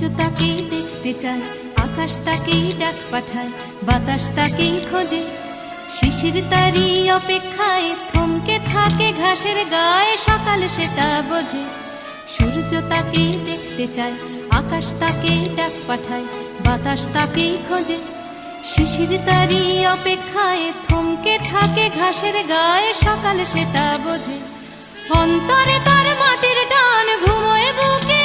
সূর্য তাকেই দেখতে চায়, আকাশ তাকেই ডাক পাঠায়, বাতাস তাকেই খোঁজে। শিশির তারই অপেক্ষায় থমকে থাকে ঘাসের গায়ে, সকাল সেটা বোঝে। সূর্য তাকেই দেখতে চায়, আকাশ তাকেই ডাক পাঠায়, বাতাস তাকেই খোঁজে। শিশির তারই অপেক্ষায় থমকে থাকে ঘাসের গায়ে, সকাল সেটা বোঝে। অন্তরে তার মাটির টান ঘুমোয় বুকে